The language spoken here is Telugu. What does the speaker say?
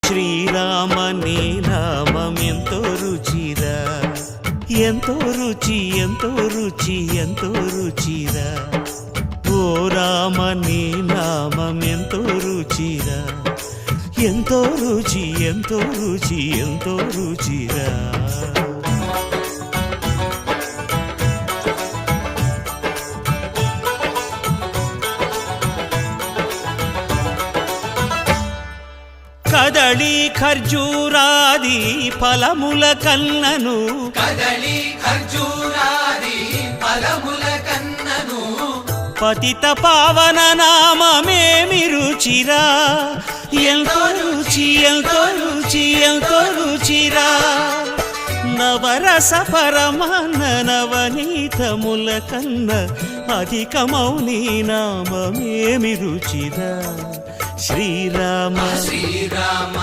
శ్రీరామ నీ నామం ఎంతో రుచిరా, ఎంతో రుచి ఎంతో రుచి ఎంతో రుచిరా. ఓ రామ నీ నామం ఎంతో రుచిరా, ఎంతో రుచి ఎంతో రుచి ఎంతో రుచిరా. కదళి ఖర్జూరాది ఫలముల కన్నను, కదళి ఖర్జూరాది ఫలముల కన్నను, పతిత పావన నామమేమి రుచిరా, ఎంతో రుచి ఎంతో రుచి ఎంతో రుచిరా. నవరస పరమాన్న నవనీతముల కన్న అధికమౌ నీ నామమేమి రుచిరా. శ్రీరామ శ్రీరామ